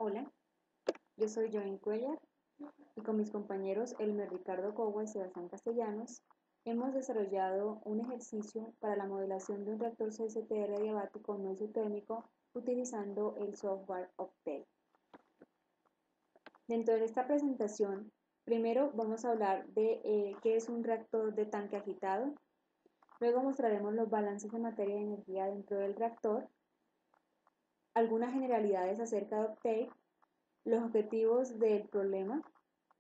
Hola, yo soy Joan Cuellar y con mis compañeros Elmer Ricardo Cogua y Sebastián Castellanos hemos desarrollado un ejercicio para la modelación de un reactor CSTR adiabático no isotérmico utilizando el software Octave. Dentro de esta presentación, primero vamos a hablar de qué es un reactor de tanque agitado, luego mostraremos los balances de materia y energía dentro del reactor, algunas generalidades acerca de Octave, los objetivos del problema,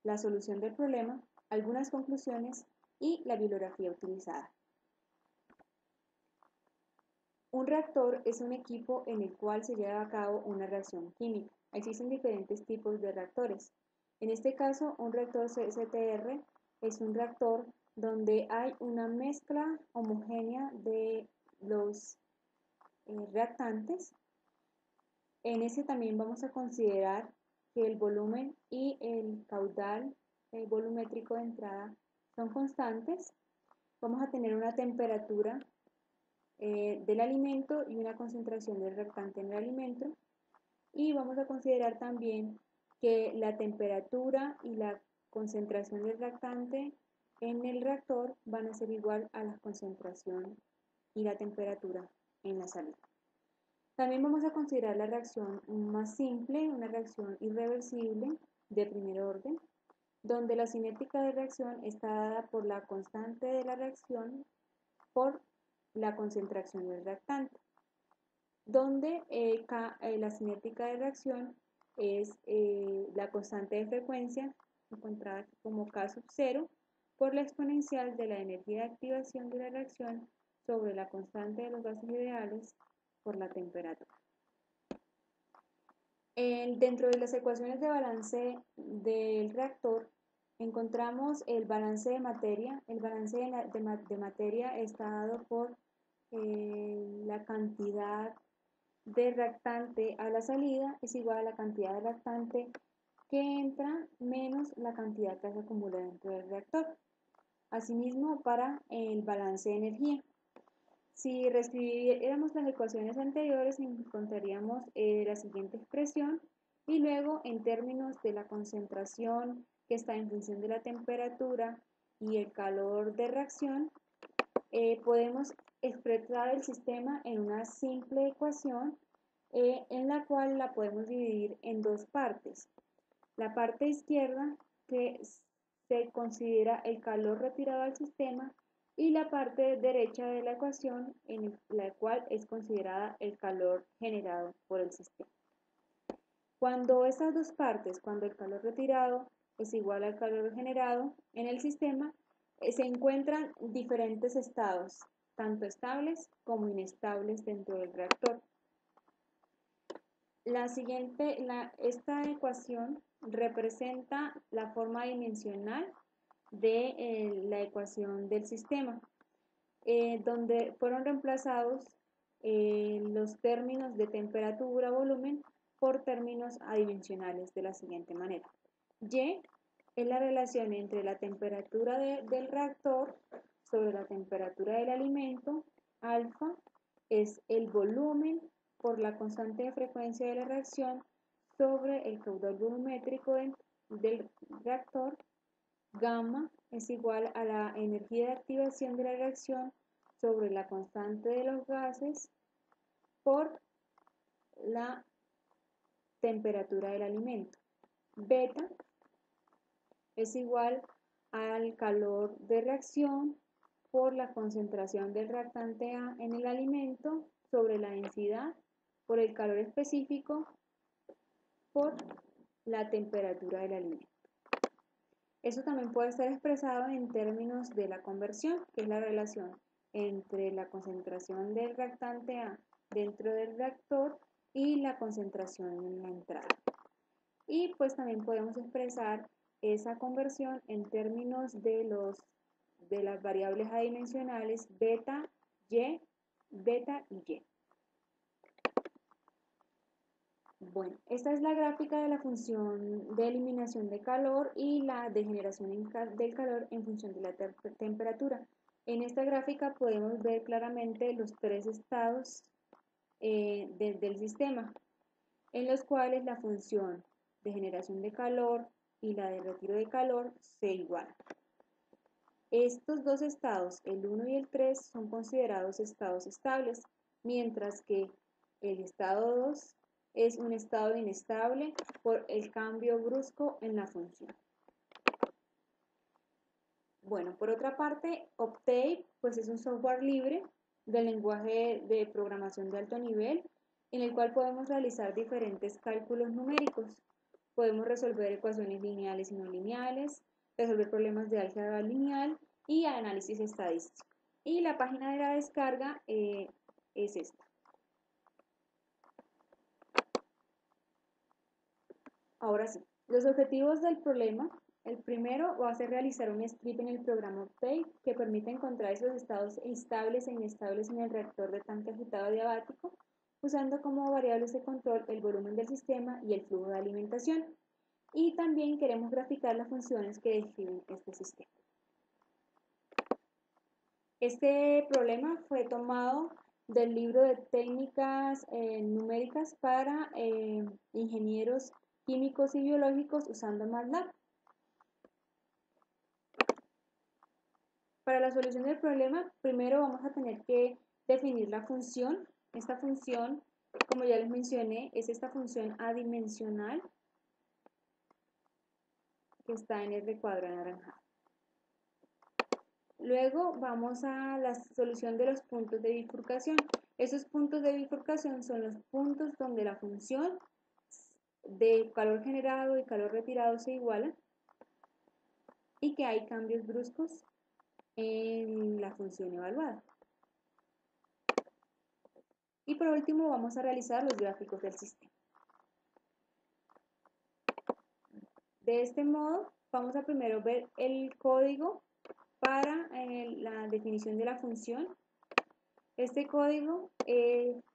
la solución del problema, algunas conclusiones y la bibliografía utilizada. Un reactor es un equipo en el cual se lleva a cabo una reacción química. Existen diferentes tipos de reactores. En este caso, un reactor CSTR es un reactor donde hay una mezcla homogénea de los reactantes. En ese también vamos a considerar que el volumen y el caudal volumétrico de entrada son constantes. Vamos a tener una temperatura del alimento y una concentración del reactante en el alimento. Y vamos a considerar también que la temperatura y la concentración del reactante en el reactor van a ser igual a la concentración y la temperatura en la salida. También vamos a considerar la reacción más simple, una reacción irreversible de primer orden, donde la cinética de reacción está dada por la constante de la reacción por la concentración del reactante, donde la cinética de reacción es la constante de frecuencia, encontrada como K sub 0, por la exponencial de la energía de activación de la reacción sobre la constante de los gases ideales por la temperatura. Dentro de las ecuaciones de balance del reactor encontramos el balance de materia. El balance de materia está dado por la cantidad de reactante a la salida es igual a la cantidad de reactante que entra menos la cantidad que se acumula dentro del reactor. Asimismo, para el balance de energía. Si reescribiéramos las ecuaciones anteriores, encontraríamos la siguiente expresión y luego en términos de la concentración que está en función de la temperatura y el calor de reacción, podemos expresar el sistema en una simple ecuación en la cual la podemos dividir en dos partes. La parte izquierda que se considera el calor retirado al sistema y la parte derecha de la ecuación en la cual es considerada el calor generado por el sistema. Cuando estas dos partes, cuando el calor retirado es igual al calor generado en el sistema, se encuentran diferentes estados, tanto estables como inestables dentro del reactor. Esta ecuación representa la forma dimensional de la ecuación del sistema, donde fueron reemplazados los términos de temperatura, volumen, por términos adimensionales de la siguiente manera. Y es la relación entre la temperatura del reactor sobre la temperatura del alimento. Alfa es el volumen por la constante de frecuencia de la reacción sobre el caudal volumétrico del reactor. Gamma es igual a la energía de activación de la reacción sobre la constante de los gases por la temperatura del alimento. Beta es igual al calor de reacción por la concentración del reactante A en el alimento sobre la densidad por el calor específico por la temperatura del alimento. Eso también puede estar expresado en términos de la conversión, que es la relación entre la concentración del reactante A dentro del reactor y la concentración en la entrada. Y pues también podemos expresar esa conversión en términos de las variables adimensionales beta y. Bueno, esta es la gráfica de la función de eliminación de calor y la degeneración del calor en función de la temperatura. En esta gráfica podemos ver claramente los tres estados del sistema. en los cuales la función de generación de calor y la de retiro de calor se igualan. Estos dos estados, el 1 y el 3, son considerados estados estables, mientras que el estado 2 es un estado inestable por el cambio brusco en la función. Bueno, por otra parte, Octave pues es un software libre del lenguaje de programación de alto nivel en el cual podemos realizar diferentes cálculos numéricos. Podemos resolver ecuaciones lineales y no lineales, resolver problemas de álgebra lineal y análisis estadístico. Y la página de la descarga es esta. Ahora sí, los objetivos del problema. El primero va a ser realizar un script en el programa Octave que permite encontrar esos estados estables e inestables en el reactor de tanque agitado adiabático, usando como variables de control el volumen del sistema y el flujo de alimentación. Y también queremos graficar las funciones que describen este sistema. Este problema fue tomado del libro de técnicas numéricas para ingenieros químicos y biológicos usando MATLAB. Para la solución del problema, primero vamos a tener que definir la función. Esta función, como ya les mencioné, es esta función adimensional que está en el recuadro anaranjado. Luego vamos a la solución de los puntos de bifurcación. Esos puntos de bifurcación son los puntos donde la función de calor generado y calor retirado se igualan y que hay cambios bruscos en la función evaluada. Y por último vamos a realizar los gráficos del sistema. De este modo vamos a primero ver el código para la definición de la función. Este código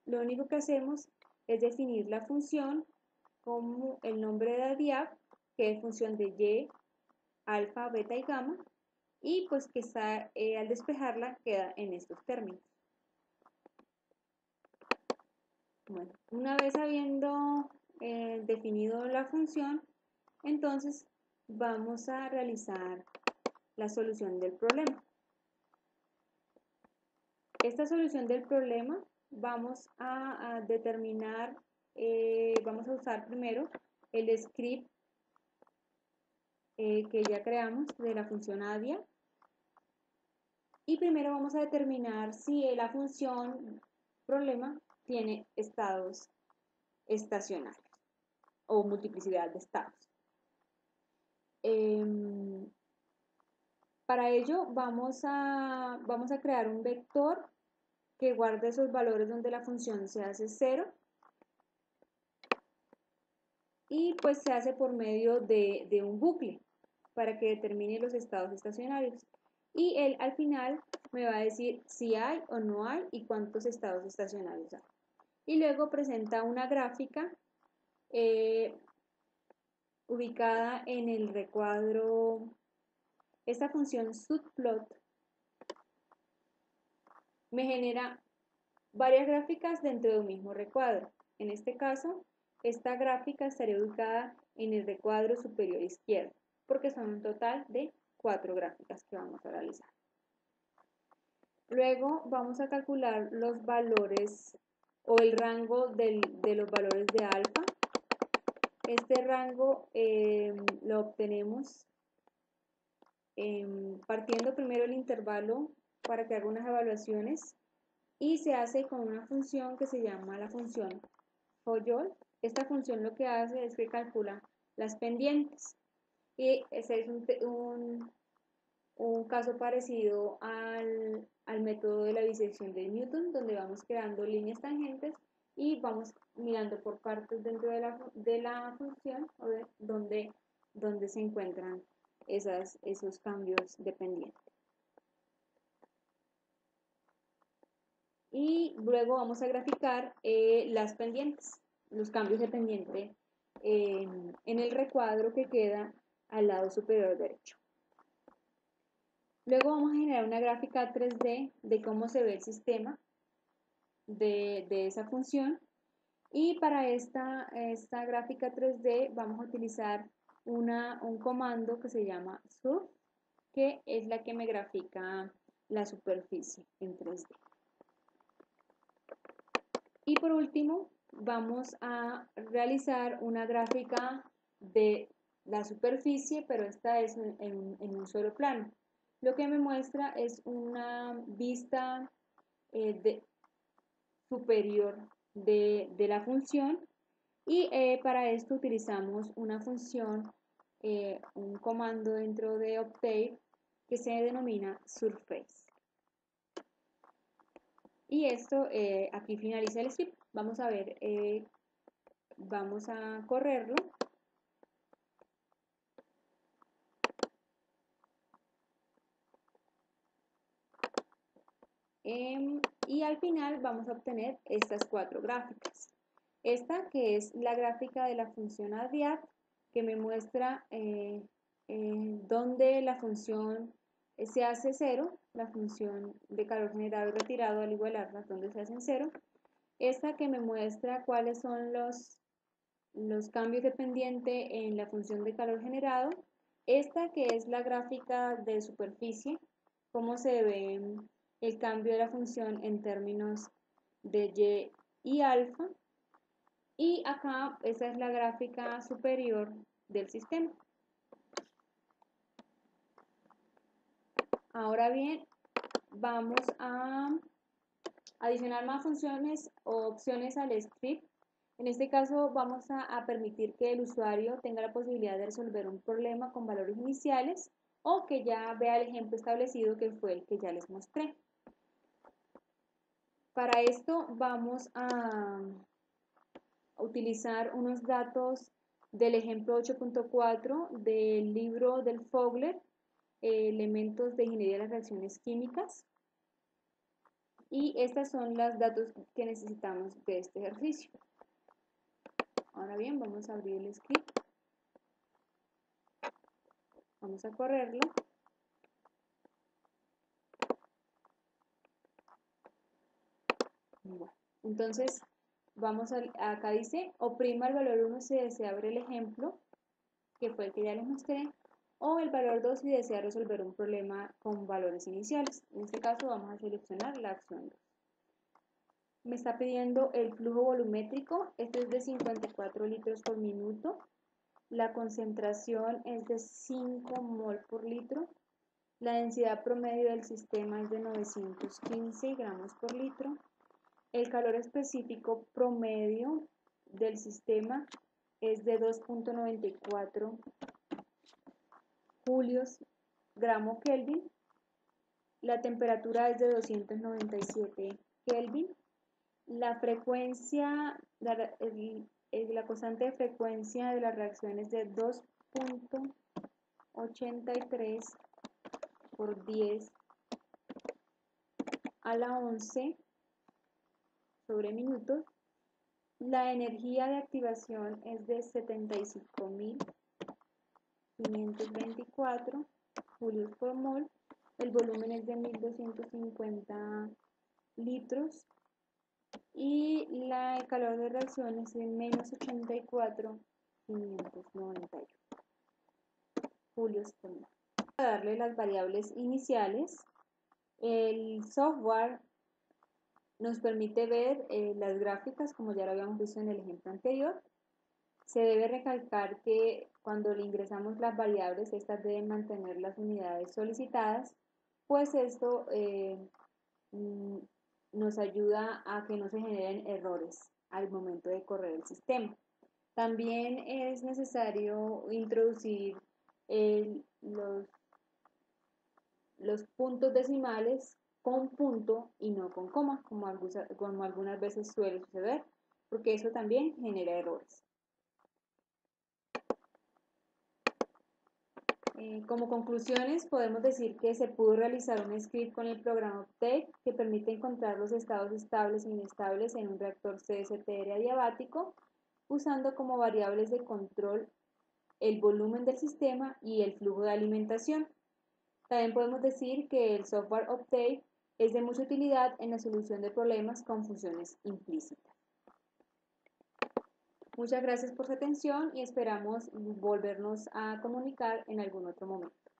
lo único que hacemos es definir la función como el nombre de ADIAP, que es función de y, alfa, beta y gamma, y pues que está, al despejarla queda en estos términos. Bueno, una vez habiendo definido la función, entonces vamos a realizar la solución del problema. Esta solución del problema vamos a determinar, vamos a usar primero el script que ya creamos de la función ADIA. Y primero vamos a determinar si la función problema tiene estados estacionarios o multiplicidad de estados. Para ello vamos a crear un vector que guarde esos valores donde la función se hace 0 y pues se hace por medio de un bucle para que determine los estados estacionarios. Y él al final me va a decir si hay o no hay y cuántos estados estacionarios hay. Y luego presenta una gráfica ubicada en el recuadro. Esta función subplot me genera varias gráficas dentro de un mismo recuadro. En este caso, esta gráfica estaría ubicada en el recuadro superior izquierdo, porque son un total de 4 gráficas que vamos a realizar. Luego vamos a calcular los valores o el rango de los valores de alfa. Este rango lo obtenemos partiendo primero el intervalo para que haga unas evaluaciones y se hace con una función que se llama la función Follol. Esta función lo que hace es que calcula las pendientes y ese es un caso parecido al método de la bisección de Newton, donde vamos creando líneas tangentes y vamos mirando por partes dentro de la función donde se encuentran esos cambios de pendiente. Y luego vamos a graficar las pendientes, los cambios de pendiente en el recuadro que queda al lado superior derecho. Luego vamos a generar una gráfica 3D de cómo se ve el sistema de esa función Y para esta gráfica 3D vamos a utilizar un comando que se llama surf, que es la que me grafica la superficie en 3D. Y por último, vamos a realizar una gráfica de la superficie, pero esta es en un solo plano. Lo que me muestra es una vista superior de la función, y para esto utilizamos una función, un comando dentro de Octave que se denomina surface. Y esto, aquí finaliza el script. Vamos a ver, vamos a correrlo. Y al final vamos a obtener estas 4 gráficas. Esta que es la gráfica de la función add, que me muestra dónde la función se hace 0, la función de calor generado y retirado al igualarlas, donde se hacen 0. Esta que me muestra cuáles son los cambios de pendiente en la función de calor generado. Esta que es la gráfica de superficie, cómo se ve el cambio de la función en términos de y alfa. Y acá esa es la gráfica superior del sistema. Ahora bien, vamos a adicionar más funciones o opciones al script. En este caso vamos a permitir que el usuario tenga la posibilidad de resolver un problema con valores iniciales, o que ya vea el ejemplo establecido, que fue el que ya les mostré. Para esto vamos a utilizar unos datos del ejemplo 8.4 del libro del Fogler, Elementos de Ingeniería de las Reacciones Químicas. Y estos son los datos que necesitamos de este ejercicio. Ahora bien, vamos a abrir el script. Vamos a correrlo. Bueno, entonces, vamos acá dice, oprima el valor 1 si desea ver el ejemplo, que fue el que ya les mostré, o el valor 2 si desea resolver un problema con valores iniciales. En este caso vamos a seleccionar la opción 2. Me está pidiendo el flujo volumétrico, este es de 54 litros por minuto. La concentración es de 5 mol por litro. La densidad promedio del sistema es de 915 gramos por litro. El calor específico promedio del sistema es de 2.94 julios gramo Kelvin. La temperatura es de 297 Kelvin. La frecuencia, la constante de frecuencia de la reacción es de 2.83 por 10 a la 11 sobre minutos. La energía de activación es de 75.524 julios por mol. El volumen es de 1.250 litros. Y el calor de reacción es de menos 84.591 julios por mol. Para darle las variables iniciales, el software nos permite ver las gráficas, como ya lo habíamos visto en el ejemplo anterior. Se debe recalcar que cuando le ingresamos las variables, estas deben mantener las unidades solicitadas, pues esto nos ayuda a que no se generen errores al momento de correr el sistema. También es necesario introducir los puntos decimales con punto y no con coma, como algunas veces suele suceder, porque eso también genera errores. Como conclusiones, podemos decir que se pudo realizar un script con el programa Octave que permite encontrar los estados estables e inestables en un reactor CSTR adiabático, usando como variables de control el volumen del sistema y el flujo de alimentación. También podemos decir que el software Octave es de mucha utilidad en la solución de problemas con funciones implícitas. Muchas gracias por su atención y esperamos volvernos a comunicar en algún otro momento.